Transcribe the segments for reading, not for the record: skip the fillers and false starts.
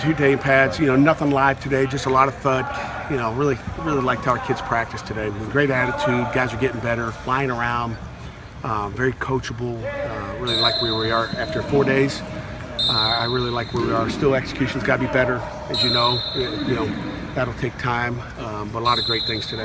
two-day pads. Nothing live today, just a lot of thud. Really liked how our kids practiced today. Great attitude. Guys are getting better, flying around, very coachable. Really like where we are after 4 days. I really like where we are. Still, execution's got to be better, as you know. That'll take time, but a lot of great things today.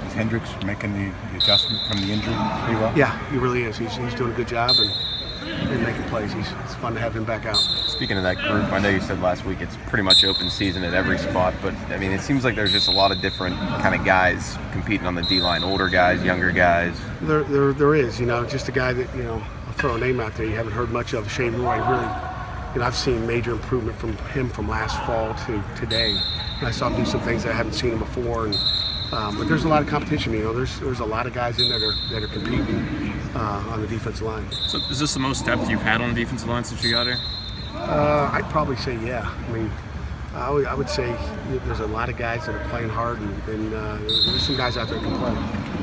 Is Hendricks making the adjustment from the injury pretty well? Yeah, he really is. He's doing a good job and making plays. It's fun to have him back out. Speaking of that group, I know you said last week it's pretty much open season at every spot, but I mean, it seems like there's just a lot of different kind of guys competing on the D-line, older guys, younger guys. There is, just a guy that, I'll throw a name out there you haven't heard much of, Shane Roy. Really, I've seen major improvement from him from last fall to today. And I saw him do some things that I haven't seen him before. But there's a lot of competition. There's a lot of guys in there that are competing on the defensive line. So is this the most depth you've had on the defensive line since you got here? I'd probably say yeah. I would say there's a lot of guys that are playing hard, and there's some guys out there that can play.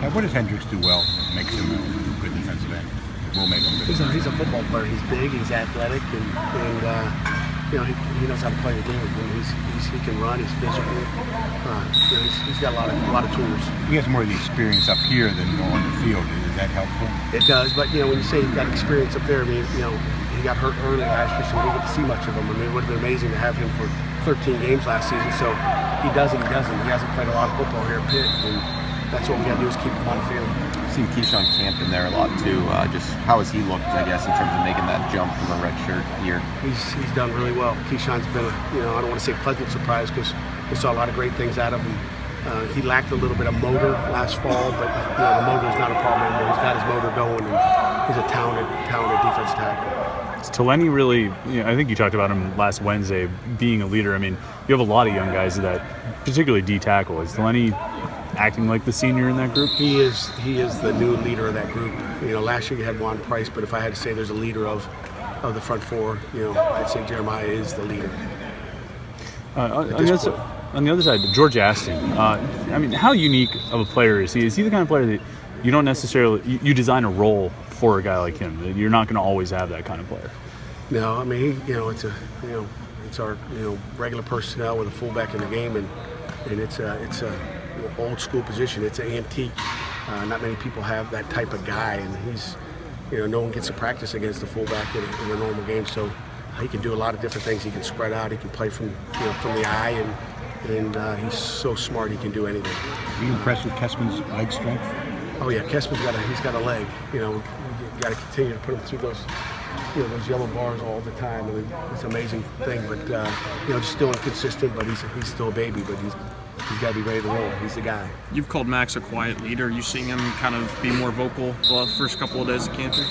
Now, what does Hendricks do well that makes him a good defensive end? Will make him good. He's a football player. He's big, he's athletic, and he knows how to play the game. He can run. He's physical. He's got a lot of tools. He has more of the experience up here than on the field. Is that helpful? It does, but when you say he's got experience up there, he got hurt early last year, so we didn't get to see much of him. It would have been amazing to have him for 13 games last season. So he doesn't. He hasn't played a lot of football here at Pitt, and that's what we got to do is keep him on the field. I've seen Keyshawn Camp in there a lot too. Just how has he looked, I guess, in terms of making that jump from a redshirt year? He's done really well. Keyshawn's been I don't want to say pleasant surprise because we saw a lot of great things out of him. He lacked a little bit of motor last fall, but the motor is not a problem anymore. He's got his motor going, and he's a talented defense tackle. Is Taleni really, I think you talked about him last Wednesday, being a leader. You have a lot of young guys that, particularly D-tackle. Is Taleni acting like the senior in that group? He is the new leader of that group. Last year you had Juan Price, but if I had to say there's a leader of the front four, I'd say Jeremiah is the leader. On the other side, George Aston. How unique of a player is he? Is he the kind of player that you don't necessarily you design a role for a guy like him? You're not going to always have that kind of player. No, it's our regular personnel with a fullback in the game, and it's a old school position. It's an antique. Not many people have that type of guy, and he's no one gets to practice against the fullback in a normal game. So he can do a lot of different things. He can spread out. He can play from the eye, and he's so smart. He can do anything. Are you impressed with Kessman's leg strength? Oh yeah, Kessman's got a leg. We got to continue to put him through those yellow bars all the time. It's an amazing thing, but just still inconsistent. But he's still a baby, but he's got to be ready to roll. He's the guy. You've called Max a quiet leader. Are you seeing him kind of be more vocal the first couple of days of camp here?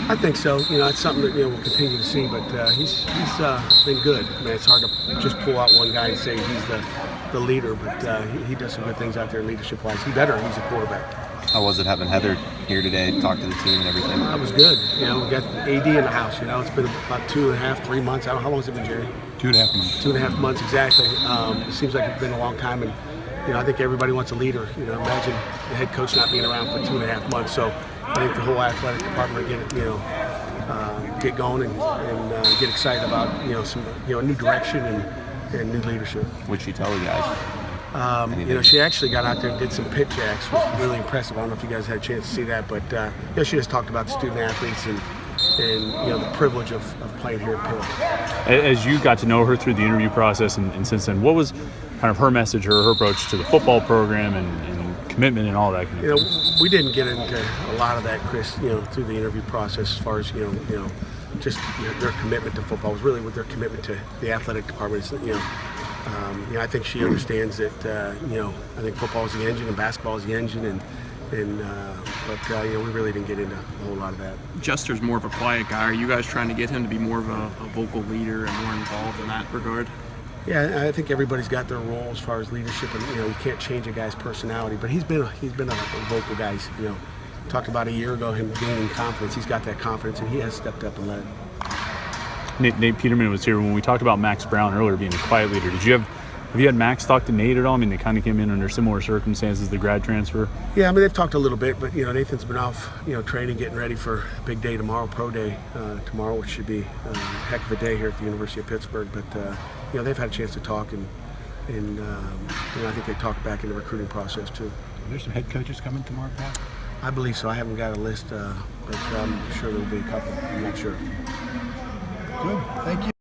I think so. It's something that we'll continue to see, but he's been good. It's hard to just pull out one guy and say he's the leader, but he does some good things out there leadership-wise. He's a quarterback. How was it having Heather here today, talk to the team and everything? That was good. We got AD in the house. It's been about 2.5, 3 months. How long has it been, Jerry? 2.5 months. 2.5 months, exactly. It seems like it's been a long time, and I think everybody wants a leader. Imagine the head coach not being around for 2.5 months. So I think the whole athletic department get going and get excited about some a new direction and new leadership. What'd she tell you guys? She actually got out there and did some pit jacks, which was really impressive. I don't know if you guys had a chance to see that, but she just talked about the student athletes and the privilege of playing here at Pitt. As you got to know her through the interview process and since then, what was kind of her message or her approach to the football program and commitment and all that kind of thing? We didn't get into a lot of that, Chris, through the interview process as far as, just their commitment to football was really with their commitment to the athletic department. I think she understands that, I think football is the engine and basketball is the engine, but we really didn't get into a whole lot of that. Jester's more of a quiet guy. Are you guys trying to get him to be more of a vocal leader and more involved in that regard? Yeah, I think everybody's got their role as far as leadership, and you can't change a guy's personality. But he's been a vocal guy. Talked about a year ago him gaining confidence. He's got that confidence, and he has stepped up and led. Nate Peterman was here when we talked about Max Brown earlier being a quiet leader. Did you have Have you had Max talk to Nate at all? I mean, they kind of came in under similar circumstances, the grad transfer. Yeah, I mean, they've talked a little bit, but, Nathan's been off, training, getting ready for big day tomorrow, pro day tomorrow, which should be a heck of a day here at the University of Pittsburgh. But, they've had a chance to talk, and I think they talked back in the recruiting process, too. Are there some head coaches coming tomorrow, Pat? I believe so. I haven't got a list, but I'm sure there will be a couple. I'm not sure. Good. Thank you.